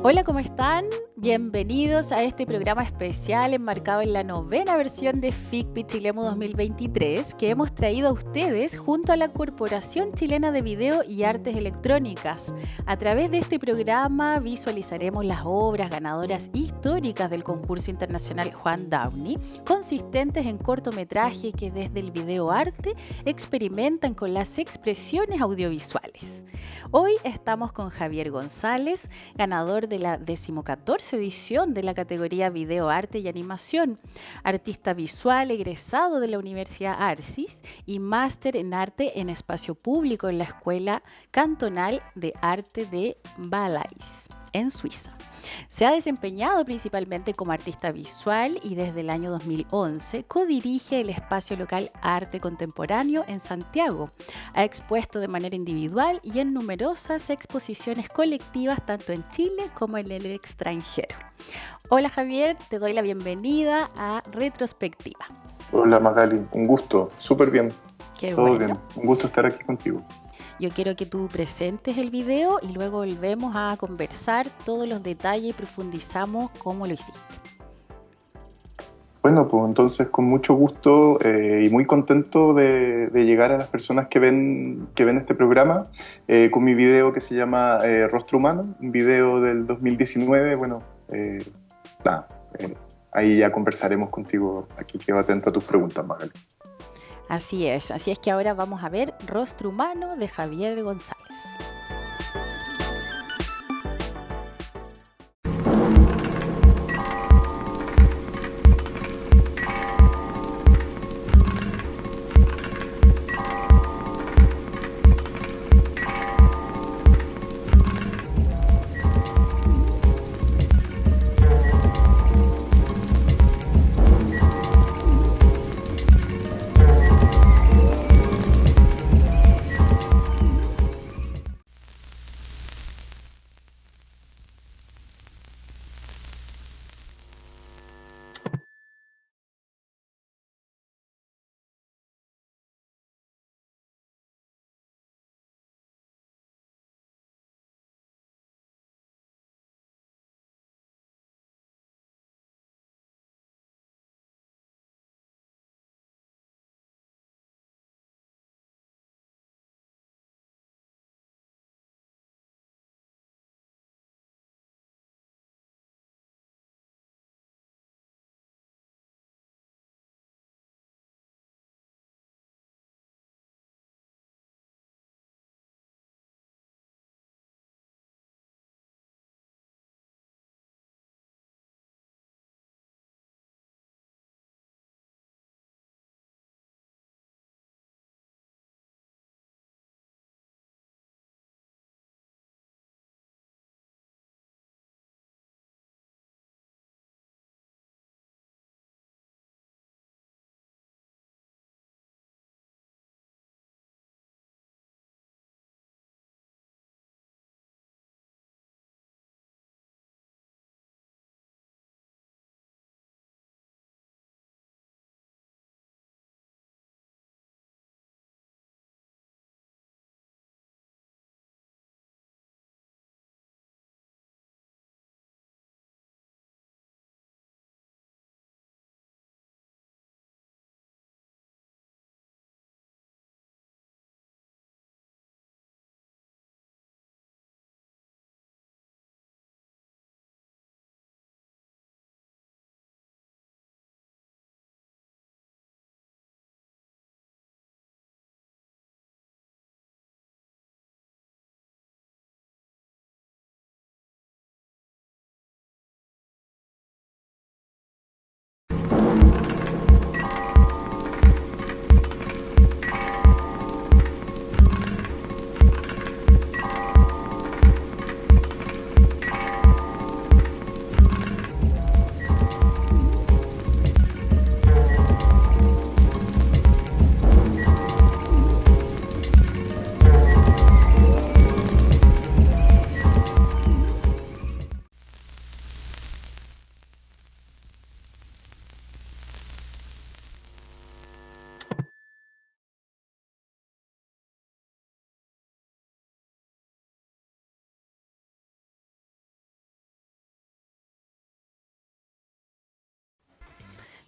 Hola, ¿cómo están? Bienvenidos a este programa especial enmarcado en la novena versión de FICPI Chilemu 2023 que hemos traído a ustedes junto a la Corporación Chilena de Video y Artes Electrónicas. A través de este programa visualizaremos las obras ganadoras históricas del concurso internacional Juan Downey, consistentes en cortometraje que desde el videoarte experimentan con las expresiones audiovisuales. Hoy estamos con Javier González, ganador de la 14ª edición de la categoría Video, Arte y Animación, artista visual egresado de la Universidad Arcis y máster en arte en espacio público en la Escuela Cantonal de Arte de Valais, en Suiza. Se ha desempeñado principalmente como artista visual y desde el año 2011 codirige el espacio local Arte Contemporáneo en Santiago. Ha expuesto de manera individual y en numerosas exposiciones colectivas tanto en Chile como en el extranjero. Hola Javier, te doy la bienvenida a Retrospectiva. Hola Magali, un gusto, súper bien. Qué Todo bueno. bien, un gusto estar aquí contigo. Yo quiero que tú presentes el video y luego volvemos a conversar todos los detalles y profundizamos cómo lo hiciste. Bueno, pues entonces con mucho gusto y muy contento de llegar a las personas que ven este programa con mi video que se llama Rostro Humano, un video del 2019. Bueno, ahí ya conversaremos contigo, aquí quedo atento a tus preguntas, Magali. Así es que ahora vamos a ver Rostro Humano de Javier González.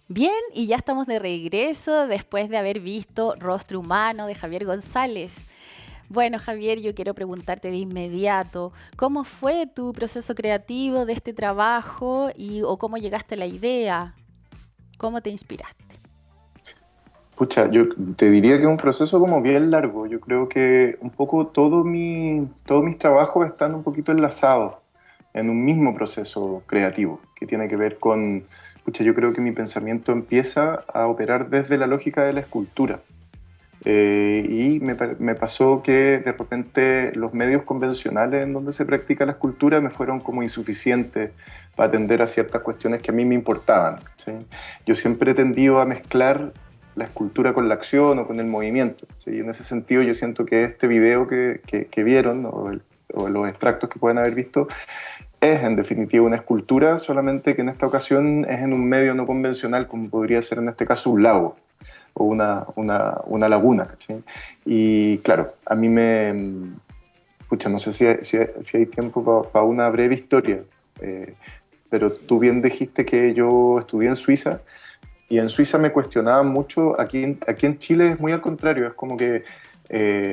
Bien, y ya estamos de regreso después de haber visto Rostro Humano de Javier González. Bueno, Javier, yo quiero preguntarte de inmediato, ¿cómo fue tu proceso creativo de este trabajo o cómo llegaste a la idea? ¿Cómo te inspiraste? Pucha, yo te diría que es un proceso como bien largo. Yo creo que un poco todos mis trabajos están un poquito enlazados en un mismo proceso creativo que tiene que ver con, pucha, yo creo que mi pensamiento empieza a operar desde la lógica de la escultura. Me pasó que de repente los medios convencionales en donde se practica la escultura me fueron como insuficientes para atender a ciertas cuestiones que a mí me importaban. ¿Sí? Yo siempre he tendido a mezclar la escultura con la acción o con el movimiento. ¿Sí? Y en ese sentido yo siento que este video que vieron o los extractos que pueden haber visto es en definitiva una escultura, solamente que en esta ocasión es en un medio no convencional como podría ser en este caso un lago o una laguna, ¿cachai? Y claro, a mí pucha, no sé si hay tiempo para una breve historia, eh, pero tú bien dijiste que yo estudié en Suiza y en Suiza me cuestionaban mucho, aquí en Chile es muy al contrario, es como que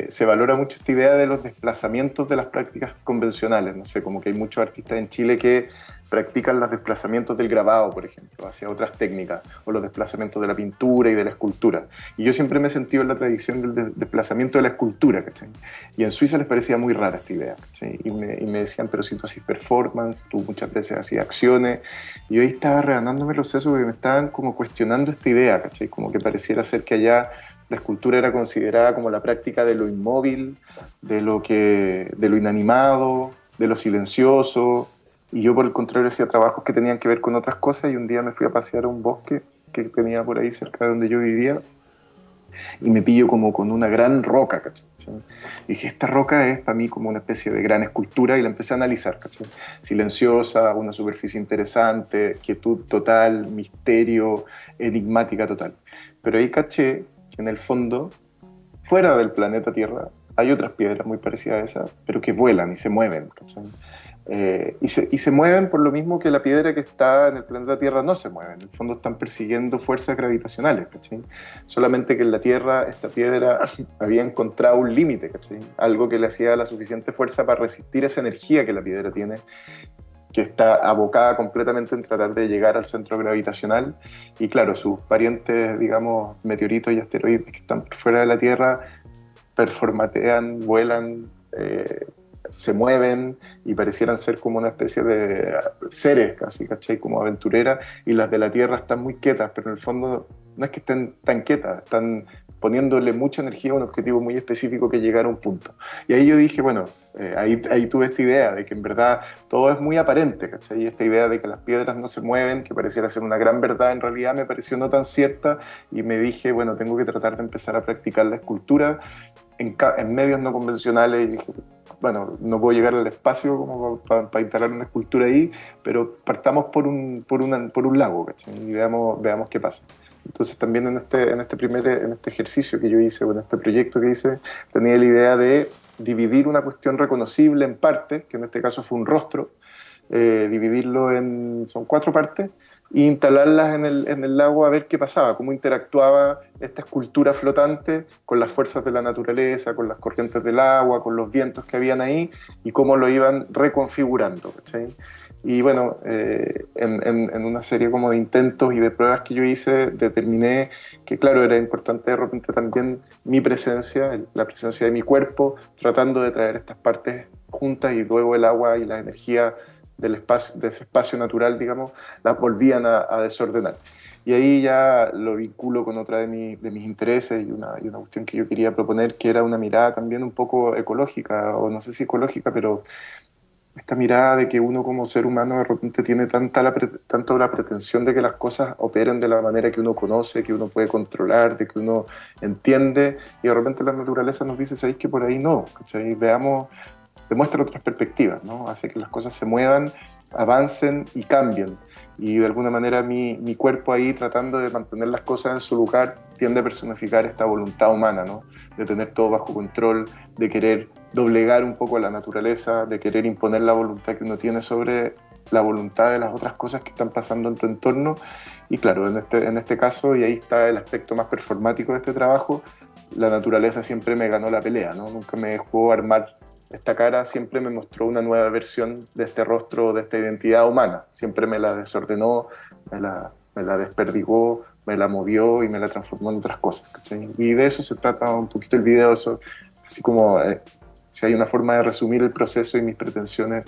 se valora mucho esta idea de los desplazamientos de las prácticas convencionales, no sé, como que hay muchos artistas en Chile que practican los desplazamientos del grabado, por ejemplo, hacia otras técnicas, o los desplazamientos de la pintura y de la escultura. Y yo siempre me he sentido en la tradición del desplazamiento de la escultura, ¿cachai? Y en Suiza les parecía muy rara esta idea, ¿cachai? Y me decían, pero si tú haces performance, tú muchas veces hacías acciones, y yo ahí estaba reganándome los sesos porque me estaban como cuestionando esta idea, ¿cachai? Como que pareciera ser que allá la escultura era considerada como la práctica de lo inmóvil, de lo inanimado, de lo silencioso, y yo por el contrario hacía trabajos que tenían que ver con otras cosas y un día me fui a pasear a un bosque que tenía por ahí cerca de donde yo vivía y me pillo como con una gran roca, ¿cachai? Y dije, esta roca es para mí como una especie de gran escultura y la empecé a analizar, ¿cachai? Silenciosa, una superficie interesante, quietud total, misterio, enigmática total. Pero ahí caché que en el fondo, fuera del planeta Tierra, hay otras piedras muy parecidas a esas, pero que vuelan y se mueven, ¿cachai? Y se mueven por lo mismo que la piedra que está en el planeta Tierra no se mueve. En el fondo están persiguiendo fuerzas gravitacionales, ¿cachai? Solamente que en la Tierra esta piedra había encontrado un límite, ¿cachai? Algo que le hacía la suficiente fuerza para resistir esa energía que la piedra tiene, que está abocada completamente en tratar de llegar al centro gravitacional. Y claro, sus parientes, digamos, meteoritos y asteroides que están fuera de la Tierra, performatean, vuelan, se mueven y parecieran ser como una especie de seres casi, ¿cachai? Como aventureras, y las de la Tierra están muy quietas, pero en el fondo no es que estén tan quietas, están poniéndole mucha energía a un objetivo muy específico que es llegar a un punto. Y ahí yo dije, bueno, ahí tuve esta idea de que en verdad todo es muy aparente, ¿cachai? Y esta idea de que las piedras no se mueven, que pareciera ser una gran verdad, en realidad me pareció no tan cierta y me dije, bueno, tengo que tratar de empezar a practicar la escultura en medios no convencionales y dije, bueno, no puedo llegar al espacio como para instalar una escultura ahí, pero partamos por un lago, ¿cachai? Y veamos qué pasa. Entonces también en este ejercicio que yo hice, o en este proyecto que hice, tenía la idea de dividir una cuestión reconocible en partes, que en este caso fue un rostro, dividirlo son 4 partes, e instalarlas en el lago a ver qué pasaba, cómo interactuaba esta escultura flotante con las fuerzas de la naturaleza, con las corrientes del agua, con los vientos que habían ahí, y cómo lo iban reconfigurando, ¿cachai? Y bueno, en una serie como de intentos y de pruebas que yo hice, determiné que, claro, era importante de repente también mi presencia, la presencia de mi cuerpo, tratando de traer estas partes juntas, y luego el agua y la energía de ese espacio natural, digamos, las volvían a desordenar. Y ahí ya lo vinculo con otra de mis intereses y una cuestión que yo quería proponer, que era una mirada también un poco ecológica, o no sé si ecológica, pero esta mirada de que uno como ser humano de repente tiene tanto la pretensión de que las cosas operen de la manera que uno conoce, que uno puede controlar, de que uno entiende, y de repente la naturaleza nos dice, ¿sabéis que por ahí no? ¿Cachai? Veamos, demuestra otras perspectivas, ¿no? Hace que las cosas se muevan, avancen y cambien. Y de alguna manera mi cuerpo ahí, tratando de mantener las cosas en su lugar, tiende a personificar esta voluntad humana, ¿no? De tener todo bajo control, de querer doblegar un poco a la naturaleza, de querer imponer la voluntad que uno tiene la voluntad de las otras cosas que están pasando en tu entorno. Y claro, en este caso, y ahí está el aspecto más performático de este trabajo, la naturaleza siempre me ganó la pelea, ¿no? Nunca me dejó armar esta cara, siempre me mostró una nueva versión de este rostro, de esta identidad humana. Siempre me la desordenó, me la desperdigó, me la movió y me la transformó en otras cosas, ¿cachai? Y de eso se trata un poquito el video, eso, así como si hay una forma de resumir el proceso y mis pretensiones,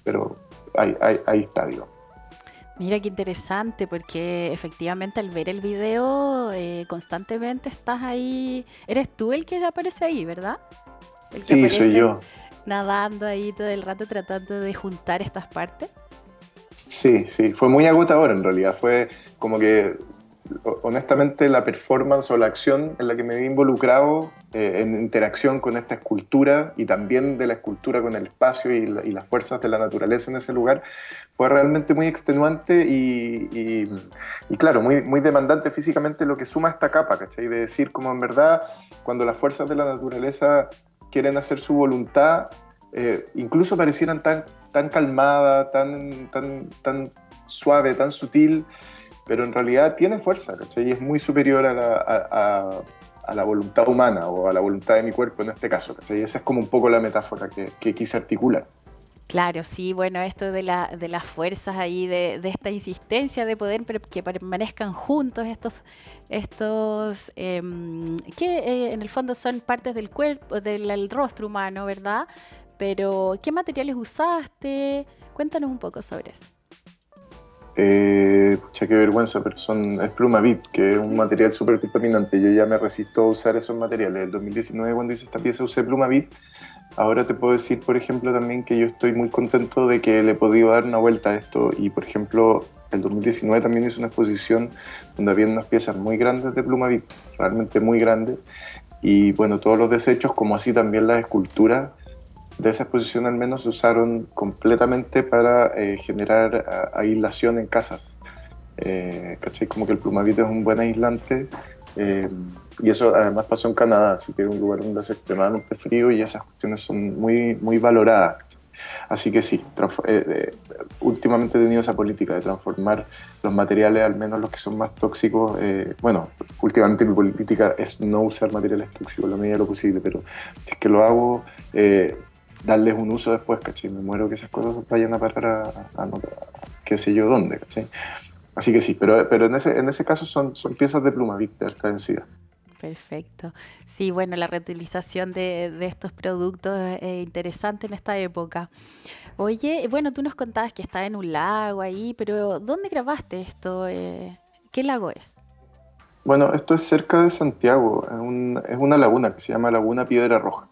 pero ahí está, digo. Mira qué interesante, porque efectivamente al ver el video constantemente estás ahí. Eres tú el que aparece ahí, ¿verdad? El que Sí, soy aparece yo. nadando ahí todo el rato tratando de juntar estas partes. Sí, sí, fue muy agotador en realidad. Fue como que, honestamente, la performance o la acción en la que me vi involucrado en interacción con esta escultura y también de la escultura con el espacio y las fuerzas de la naturaleza en ese lugar fue realmente muy extenuante y claro, muy demandante físicamente, lo que suma esta capa, ¿cachai? De decir como en verdad, cuando las fuerzas de la naturaleza quieren hacer su voluntad, incluso parecieran tan calmada, tan suave, tan sutil, pero en realidad tiene fuerza, ¿cachai? Y es muy superior a la voluntad humana o a la voluntad de mi cuerpo en este caso, ¿cachai? Y esa es como un poco la metáfora que quise articular. Claro, sí, bueno, esto de las fuerzas ahí, de esta insistencia de poder que permanezcan juntos que en el fondo son partes del cuerpo, del rostro humano, ¿verdad? Pero, ¿qué materiales usaste? Cuéntanos un poco sobre eso. Pucha, qué vergüenza, pero es Plumavit, que es un material súper contaminante. Yo ya me resisto a usar esos materiales. En 2019, cuando hice esta pieza, usé Plumavit. Ahora te puedo decir, por ejemplo, también que yo estoy muy contento de que le he podido dar una vuelta a esto. Y, por ejemplo, el 2019 también hice una exposición donde había unas piezas muy grandes de Plumavit, realmente muy grandes. Y bueno, todos los desechos, como así también las esculturas de esa exposición al menos, se usaron completamente para generar aislación en casas. ¿Cachai? Como que el Plumavit es un buen aislante. Y eso además pasó en Canadá, así que es un lugar donde hace extremadamente frío y esas cuestiones son muy valoradas. Así que sí, últimamente he tenido esa política de transformar los materiales, al menos los que son más tóxicos. Bueno, últimamente mi política es no usar materiales tóxicos en la medida de lo posible, pero si es que lo hago, darles un uso después, ¿cachai? Me muero que esas cosas vayan a parar qué sé yo dónde, ¿cachai? Así que sí, pero en ese caso son piezas de Plumavit de alta densidad. Perfecto. Sí, bueno, la reutilización de estos productos es interesante en esta época. Oye, bueno, tú nos contabas que está en un lago ahí, pero ¿dónde grabaste esto? ¿Qué lago es? Bueno, esto es cerca de Santiago, es una laguna que se llama Laguna Piedra Roja,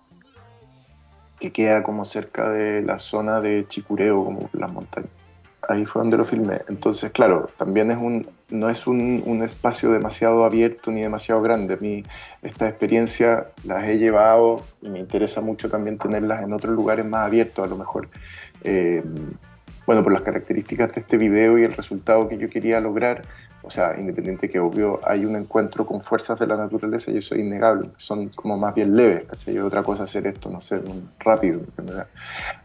que queda como cerca de la zona de Chicureo, como por las montañas. Ahí fue donde lo filmé. Entonces, claro, también no es un espacio demasiado abierto ni demasiado grande. A mí esta experiencia las he llevado y me interesa mucho también tenerlas en otros lugares más abiertos, a lo mejor. Eh, bueno, por las características de este video y el resultado que yo quería lograr, o sea, independiente que obvio hay un encuentro con fuerzas de la naturaleza y eso es innegable, son como más bien leves, ¿cachai? Y otra cosa hacer esto, no sé, rápido, ¿entendés?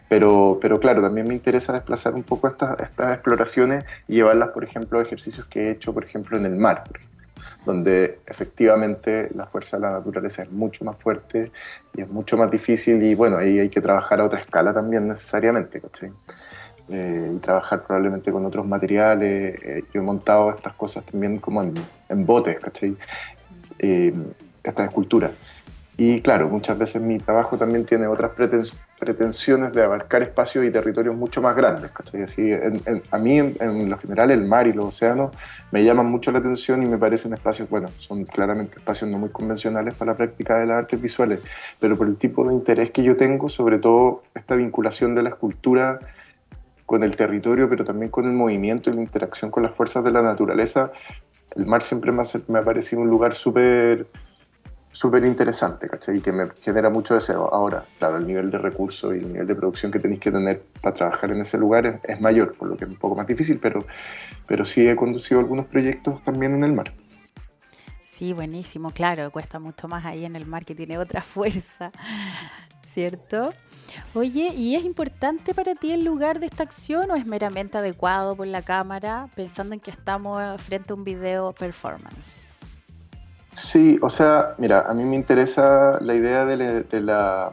Pero claro, también me interesa desplazar un poco estas exploraciones y llevarlas, por ejemplo, a ejercicios que he hecho, por ejemplo, en el mar, por ejemplo, donde efectivamente la fuerza de la naturaleza es mucho más fuerte y es mucho más difícil y bueno, ahí hay que trabajar a otra escala también necesariamente, ¿cachai? Y trabajar probablemente con otros materiales. Yo he montado estas cosas también como en botes, ¿cachai? Eh, estas esculturas. Y claro, muchas veces mi trabajo también tiene otras pretensiones de abarcar espacios y territorios mucho más grandes, ¿cachai? Así, a mí, en lo general, el mar y los océanos me llaman mucho la atención y me parecen espacios, bueno, son claramente espacios no muy convencionales para la práctica de las artes visuales, pero por el tipo de interés que yo tengo, sobre todo esta vinculación de la escultura con el territorio, pero también con el movimiento y la interacción con las fuerzas de la naturaleza, el mar siempre me ha parecido un lugar súper interesante, ¿cachai? Y que me genera mucho deseo. Ahora, claro, el nivel de recursos y el nivel de producción que tenéis que tener para trabajar en ese lugar es mayor, por lo que es un poco más difícil, pero sí he conducido algunos proyectos también en el mar. Sí, buenísimo, claro, cuesta mucho más ahí en el mar que tiene otra fuerza, ¿cierto? Oye, ¿y es importante para ti el lugar de esta acción o es meramente adecuado por la cámara, pensando en que estamos frente a un video performance? Sí, o sea, mira, a mí me interesa la idea de la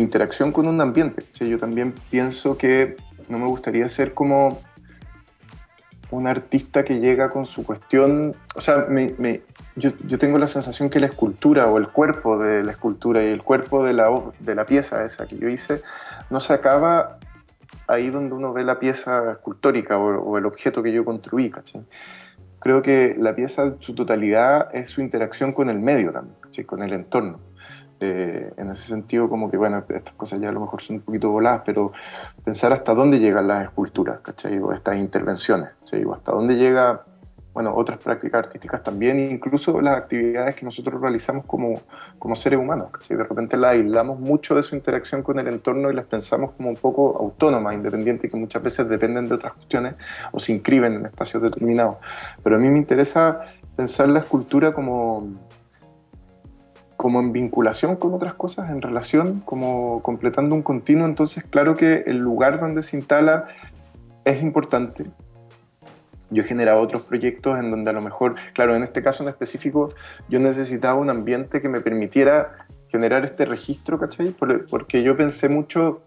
interacción con un ambiente. Sí, yo también pienso que no me gustaría ser como un artista que llega con su cuestión, o sea, yo tengo la sensación que la escultura o el cuerpo de la escultura y el cuerpo de la pieza esa que yo hice no se acaba ahí donde uno ve la pieza escultórica o el objeto que yo construí, ¿cachai? Creo que la pieza en su totalidad es su interacción con el medio también, ¿cachai? Con el entorno. En ese sentido, como que, bueno, estas cosas ya a lo mejor son un poquito voladas, pero pensar hasta dónde llegan las esculturas, ¿cachai? O estas intervenciones, ¿cachai? O hasta dónde llega, bueno, otras prácticas artísticas también, incluso las actividades que nosotros realizamos como seres humanos, ¿cachai? De repente las aislamos mucho de su interacción con el entorno y las pensamos como un poco autónomas, independientes, que muchas veces dependen de otras cuestiones o se inscriben en espacios determinados. Pero a mí me interesa pensar la escultura como en vinculación con otras cosas, en relación, como completando un continuo. Entonces, claro que el lugar donde se instala es importante. Yo he generado otros proyectos en donde a lo mejor, claro, en este caso en específico, yo necesitaba un ambiente que me permitiera generar este registro, ¿cachai? Porque yo pensé mucho,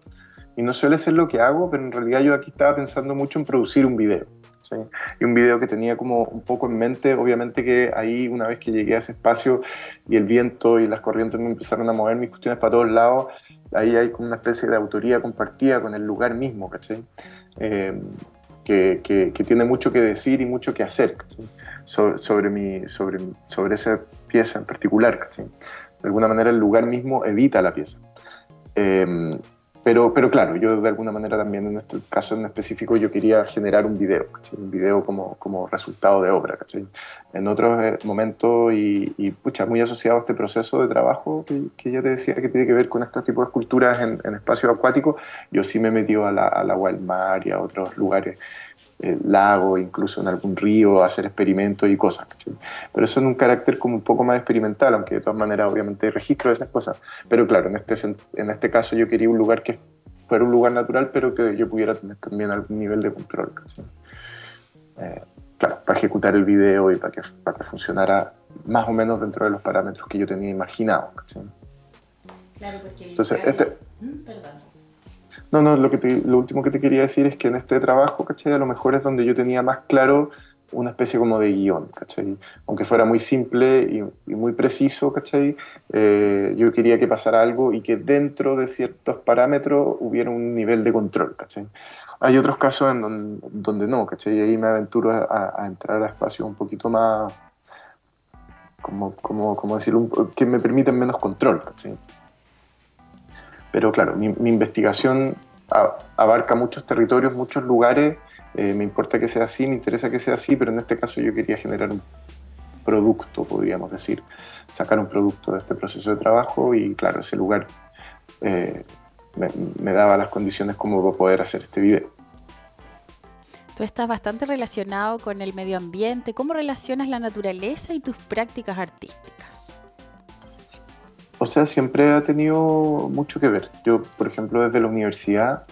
y no suele ser lo que hago, pero en realidad yo aquí estaba pensando mucho en producir un video. ¿Sí? Y un video que tenía como un poco en mente, obviamente que ahí una vez que llegué a ese espacio y el viento y las corrientes me empezaron a mover mis cuestiones para todos lados, ahí hay como una especie de autoría compartida con el lugar mismo, ¿cachai? Eh, que tiene mucho que decir y mucho que hacer, ¿cachai? Sobre esa pieza en particular, ¿cachai? De alguna manera el lugar mismo edita la pieza. Eh, pero claro, yo de alguna manera también en este caso en específico yo quería generar un video, ¿cachai? Un video como resultado de obra, ¿cachai? En otros momentos pucha, muy asociado a este proceso de trabajo que ya te decía que tiene que ver con este tipo de esculturas en espacios acuáticos, yo sí me he metido al agua del mar y a otros lugares, lago, incluso en algún río, a hacer experimentos y cosas, ¿cachai? Pero eso en un carácter como un poco más experimental, aunque de todas maneras obviamente registro de esas cosas. Pero claro, en este caso yo quería un lugar que fuera un lugar natural, pero que yo pudiera tener también algún nivel de control, ¿cachai? Eh, claro, para ejecutar el video y para que funcionara más o menos dentro de los parámetros que yo tenía imaginados, ¿cachai? Claro, porque el Entonces, cable... Perdón. no, no, lo último que te quería decir es que en este trabajo, ¿cachai? A lo mejor es donde yo tenía más claro una especie como de guión, ¿cachai? Aunque fuera muy simple y muy preciso, ¿cachai? Yo quería que pasara algo y que dentro de ciertos parámetros hubiera un nivel de control, ¿cachai? Hay otros casos en donde no, ¿cachai? Y ahí me aventuro a entrar a espacios un poquito más, como decir, que me permiten menos control, ¿cachai? Pero claro, mi investigación abarca muchos territorios, muchos lugares. Me importa que sea así, me interesa que sea así, pero en este caso yo quería generar un producto, podríamos decir, sacar un producto de este proceso de trabajo y claro, ese lugar eh, me daba las condiciones como para poder hacer este video. Tú estás bastante relacionado con el medio ambiente. ¿Cómo relacionas la naturaleza y tus prácticas artísticas? O sea, siempre ha tenido mucho que ver. Yo, por ejemplo, desde la universidad,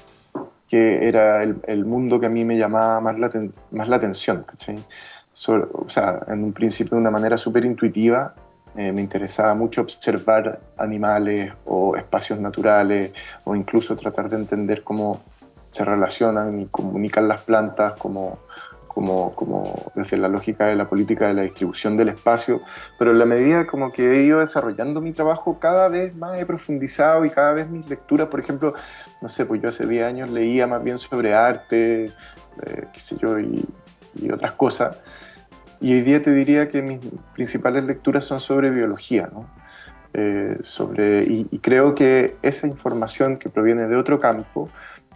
que era el mundo que a mí me llamaba más la atención, ¿cachai? O sea, en un principio de una manera súper intuitiva, me interesaba mucho observar animales o espacios naturales o incluso tratar de entender cómo se relacionan y comunican las plantas como desde la lógica de la política de la distribución del espacio, pero en la medida como que he ido desarrollando mi trabajo, cada vez más he profundizado y cada vez mis lecturas, por ejemplo, no sé, pues yo hace 10 años leía más bien sobre arte, qué sé yo, y otras cosas, y hoy día te diría que mis principales lecturas son sobre biología, ¿no? Y creo que esa información que proviene de otro campo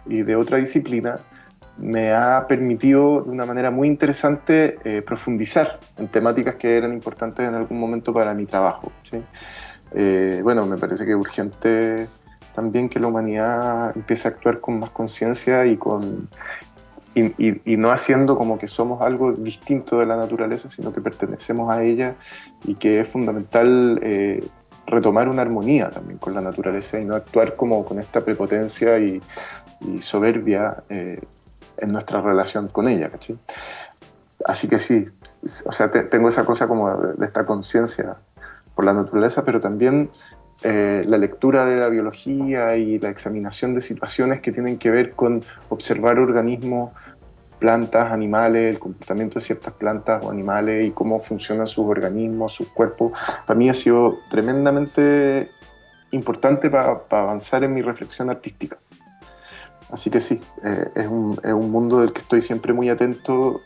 y de otra disciplina me ha permitido de una manera muy interesante profundizar en temáticas que eran importantes en algún momento para mi trabajo, ¿sí? Bueno, me parece que es urgente también que la humanidad empiece a actuar con más conciencia y no haciendo como que somos algo distinto de la naturaleza, sino que pertenecemos a ella y que es fundamental retomar una armonía también con la naturaleza y no actuar como con esta prepotencia y soberbia en nuestra relación con ella, ¿cachai? Así que sí, o sea, tengo esa cosa como de esta conciencia por la naturaleza, pero también la lectura de la biología y la examinación de situaciones que tienen que ver con observar organismos, plantas, animales, el comportamiento de ciertas plantas o animales y cómo funcionan sus organismos, sus cuerpos, para mí ha sido tremendamente importante para avanzar en mi reflexión artística. Así que sí, es un mundo del que estoy siempre muy atento,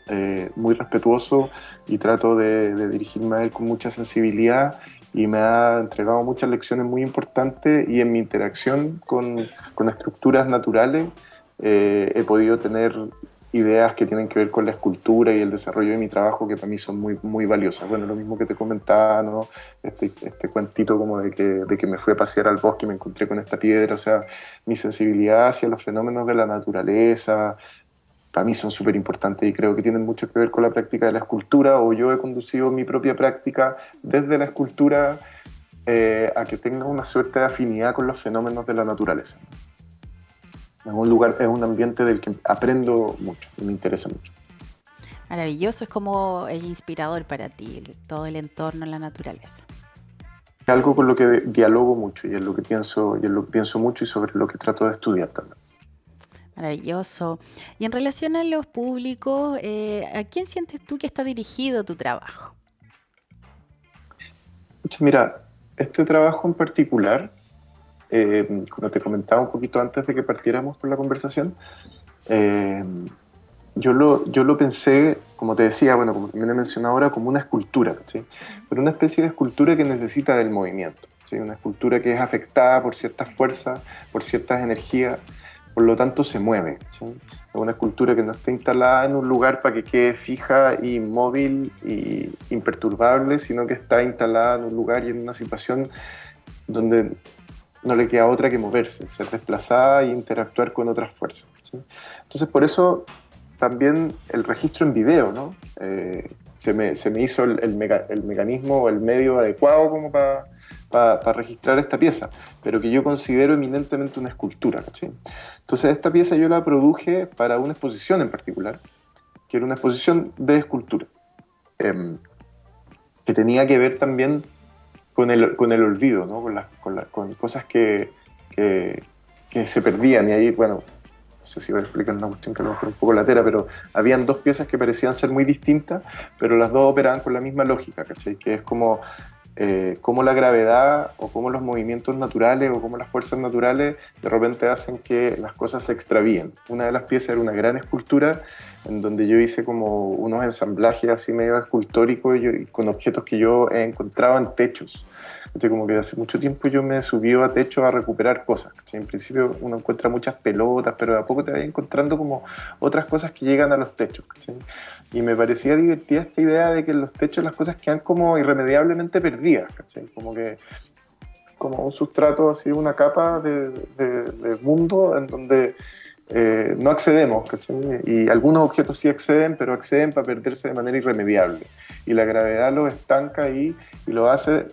muy respetuoso y trato de dirigirme a él con mucha sensibilidad y me ha entregado muchas lecciones muy importantes y en mi interacción con estructuras naturales he podido tener ideas que tienen que ver con la escultura y el desarrollo de mi trabajo que para mí son muy, muy valiosas. Bueno, lo mismo que te comentaba, ¿no? Este cuentito como de que me fui a pasear al bosque y me encontré con esta piedra, o sea, mi sensibilidad hacia los fenómenos de la naturaleza, para mí son súper importantes y creo que tienen mucho que ver con la práctica de la escultura, o yo he conducido mi propia práctica desde la escultura a que tenga una suerte de afinidad con los fenómenos de la naturaleza. Es un lugar, es un ambiente del que aprendo mucho y me interesa mucho. Maravilloso, es como inspirador para ti, todo el entorno en la naturaleza. Es algo con lo que dialogo mucho y es lo que pienso mucho y sobre lo que trato de estudiar también. Maravilloso. Y en relación a los públicos, ¿a quién sientes tú que está dirigido tu trabajo? Mira, este trabajo en particular, como te comentaba un poquito antes de que partiéramos por la conversación, eh, yo lo pensé, como te decía, bueno, como también he mencionado ahora, como una escultura, ¿sí? Pero una especie de escultura que necesita del movimiento, ¿sí? Una escultura que es afectada por ciertas fuerzas, por ciertas energías, por lo tanto se mueve, ¿sí? Es una escultura que no está instalada en un lugar para que quede fija y móvil y imperturbable, sino que está instalada en un lugar y en una situación donde no le queda otra que moverse, ser desplazada e interactuar con otras fuerzas, ¿sí? Entonces, por eso también el registro en video, ¿no? Se me hizo el mecanismo o el medio adecuado como para registrar esta pieza, pero que yo considero eminentemente una escultura, ¿sí? Entonces, esta pieza yo la produje para una exposición en particular, que era una exposición de escultura, que tenía que ver también con el olvido, ¿no? Con cosas que se perdían. Y ahí, bueno, no sé si voy a explicar una cuestión que a lo mejor un poco latera, pero habían dos piezas que parecían ser muy distintas, pero las dos operaban con la misma lógica, ¿cachai? Que es como la gravedad o como los movimientos naturales o como las fuerzas naturales de repente hacen que las cosas se extravíen. Una de las piezas era una gran escultura en donde yo hice como unos ensamblajes así medio escultóricos y con objetos que yo he encontrado en techos. Entonces, como que hace mucho tiempo yo me subí a techo a recuperar cosas. En principio uno encuentra muchas pelotas, pero de a poco te vas encontrando como otras cosas que llegan a los techos, ¿sí? Y me parecía divertida esta idea de que en los techos las cosas quedan como irremediablemente perdidas, ¿sí? Como un sustrato, así, una capa de mundo en donde no accedemos, ¿cachai? Y algunos objetos sí acceden, pero acceden para perderse de manera irremediable. Y la gravedad los estanca ahí y lo hace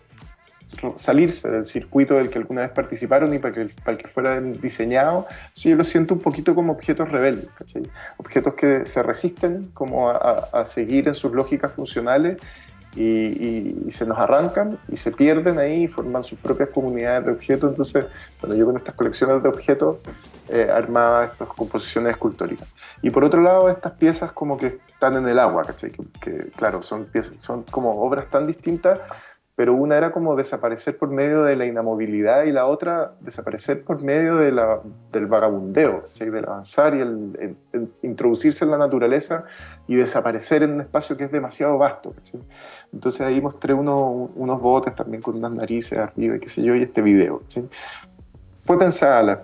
salirse del circuito del que alguna vez participaron y para el que fueran diseñados. Sí, yo lo siento un poquito como objetos rebeldes, ¿cachai? Objetos que se resisten como a seguir en sus lógicas funcionales y se nos arrancan y se pierden ahí y forman sus propias comunidades de objetos. Entonces, bueno, yo con estas colecciones de objetos armaba estas composiciones escultóricas. Y por otro lado, estas piezas como que están en el agua, ¿cachai? Que claro, son como obras tan distintas, pero una era como desaparecer por medio de la inamovilidad y la otra desaparecer por medio del vagabundeo, ¿sí? Del avanzar y el introducirse en la naturaleza y desaparecer en un espacio que es demasiado vasto, ¿sí? Entonces ahí mostré unos botes también con unas narices arriba y qué sé yo, y este video, ¿sí? Fue pensada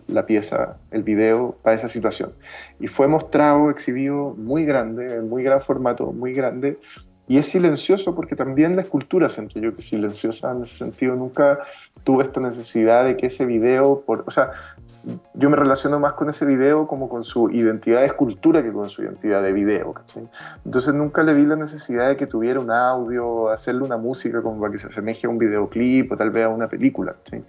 la pieza, el video, para esa situación. Y fue mostrado, exhibido muy grande, en muy gran formato, muy grande. Y es silencioso porque también la escultura siento yo que es silenciosa en ese sentido. Nunca tuve esta necesidad de que ese video, o sea, yo me relaciono más con ese video como con su identidad de escultura que con su identidad de video, ¿cachai? Entonces nunca le vi la necesidad de que tuviera un audio, hacerle una música como para que se asemeje a un videoclip o tal vez a una película, ¿cachai?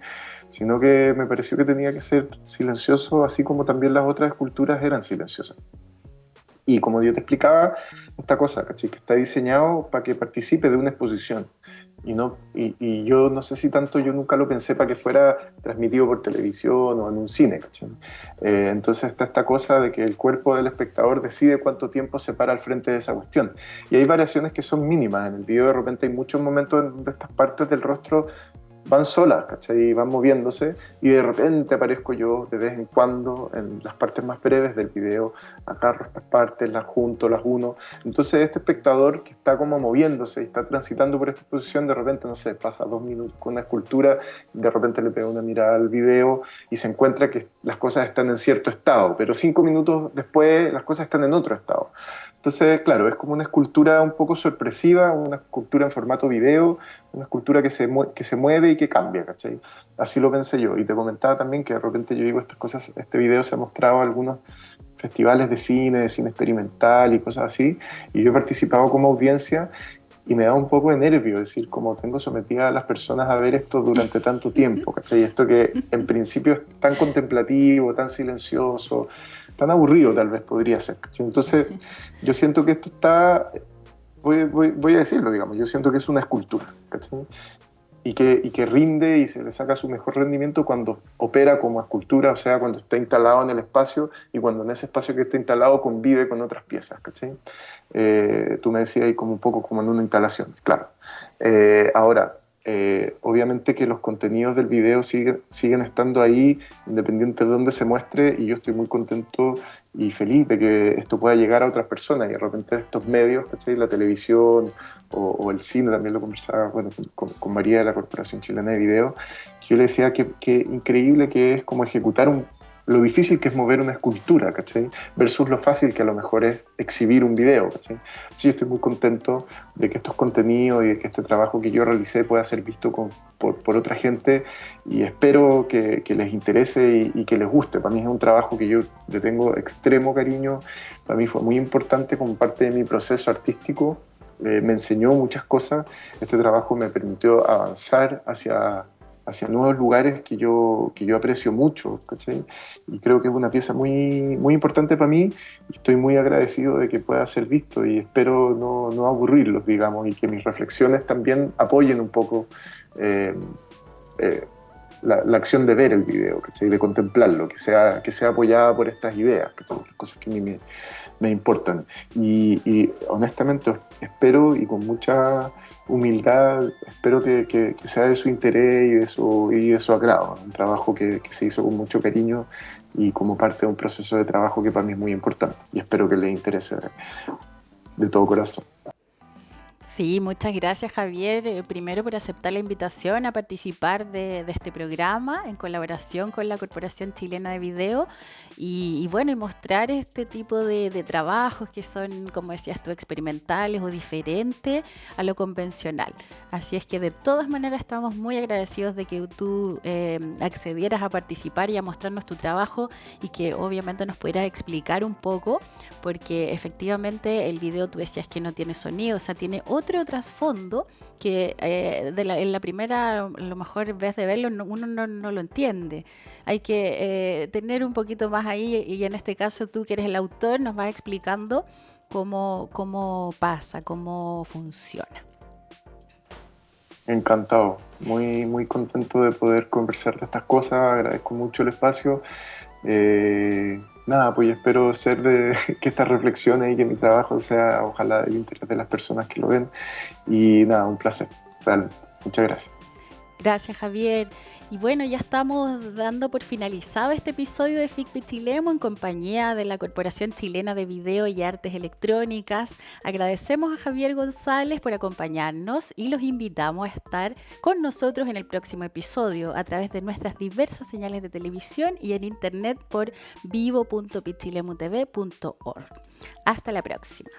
Sino que me pareció que tenía que ser silencioso, así como también las otras esculturas eran silenciosas. Y como yo te explicaba, esta cosa, ¿cachai? Que está diseñado para que participe de una exposición. Y yo no sé si tanto, yo nunca lo pensé para que fuera transmitido por televisión o en un cine, ¿cachai? Entonces está esta cosa de que el cuerpo del espectador decide cuánto tiempo se para al frente de esa cuestión. Y hay variaciones que son mínimas. En el video de repente hay muchos momentos en donde estas partes del rostro van solas, ¿cachai? Van moviéndose y de repente aparezco yo de vez en cuando en las partes más breves del video, agarro estas partes, las junto, las uno. Entonces este espectador que está como moviéndose y está transitando por esta exposición, de repente, no sé, pasa 2 minutos con una escultura, de repente le pega una mirada al video y se encuentra que las cosas están en cierto estado, pero 5 minutos después las cosas están en otro estado. Entonces, claro, es como una escultura un poco sorpresiva, una escultura en formato video, una escultura que se mueve y que cambia, ¿cachai? Así lo pensé yo. Y te comentaba también que de repente yo digo estas cosas, este video se ha mostrado en algunos festivales de cine experimental y cosas así, y yo he participado como audiencia y me da un poco de nervio, es decir, como tengo sometida a las personas a ver esto durante tanto tiempo, ¿cachai? Esto que en principio es tan contemplativo, tan silencioso, tan aburrido tal vez podría ser, ¿cachai? Entonces yo siento que esto está, voy a decirlo, digamos, yo siento que es una escultura, ¿cachai? Y que rinde y se le saca su mejor rendimiento cuando opera como escultura, o sea, cuando está instalado en el espacio y cuando en ese espacio que está instalado convive con otras piezas, ¿cachai? Tú me decías ahí como un poco como en una instalación, claro. Ahora, obviamente que los contenidos del video siguen estando ahí, independiente de dónde se muestre, y yo estoy muy contento y feliz de que esto pueda llegar a otras personas, y de repente estos medios, ¿cachai? La televisión o el cine, también lo conversaba bueno, con María de la Corporación Chilena de Video, yo le decía que increíble que es como ejecutar lo difícil que es mover una escultura, ¿cachai? Versus lo fácil que a lo mejor es exhibir un video, ¿cachai? Entonces yo estoy muy contento de que estos contenidos y de que este trabajo que yo realicé pueda ser visto por otra gente, y espero que les interese y que les guste. Para mí es un trabajo que yo le tengo extremo cariño, para mí fue muy importante como parte de mi proceso artístico, me enseñó muchas cosas, este trabajo me permitió avanzar hacia nuevos lugares que yo aprecio mucho, ¿cachai? Y creo que es una pieza muy, muy importante para mí, y estoy muy agradecido de que pueda ser visto, y espero no aburrirlos, digamos, y que mis reflexiones también apoyen un poco la acción de ver el video, ¿cachai? De contemplarlo, que sea apoyada por estas ideas, ¿cachai? Las cosas que a mí me importan. Y honestamente espero, y con mucha humildad, espero que sea de su interés y de su agrado. Un trabajo que se hizo con mucho cariño y como parte de un proceso de trabajo que para mí es muy importante, y espero que les interese de todo corazón. Sí, muchas gracias Javier, primero por aceptar la invitación a participar de este programa en colaboración con la Corporación Chilena de Video y bueno, y mostrar este tipo de trabajos que son, como decías tú, experimentales o diferentes a lo convencional. Así es que de todas maneras estamos muy agradecidos de que tú accedieras a participar y a mostrarnos tu trabajo, y que obviamente nos pudieras explicar un poco, porque efectivamente el video tú decías que no tiene sonido, o sea, tiene otro trasfondo que en la primera, a lo mejor en vez de verlo, uno no lo entiende. Hay que tener un poquito más ahí, y en este caso tú que eres el autor nos vas explicando cómo pasa, cómo funciona. Encantado, muy, muy contento de poder conversar de estas cosas, agradezco mucho el espacio. Nada, pues espero que estas reflexiones y que mi trabajo sea, ojalá, del interés de las personas que lo ven. Y nada, un placer, realmente. Muchas gracias. Gracias Javier. Y bueno, ya estamos dando por finalizado este episodio de FIC Pichilemo en compañía de la Corporación Chilena de Video y Artes Electrónicas. Agradecemos a Javier González por acompañarnos y los invitamos a estar con nosotros en el próximo episodio a través de nuestras diversas señales de televisión y en internet por vivo.pichilemutv.org. Hasta la próxima.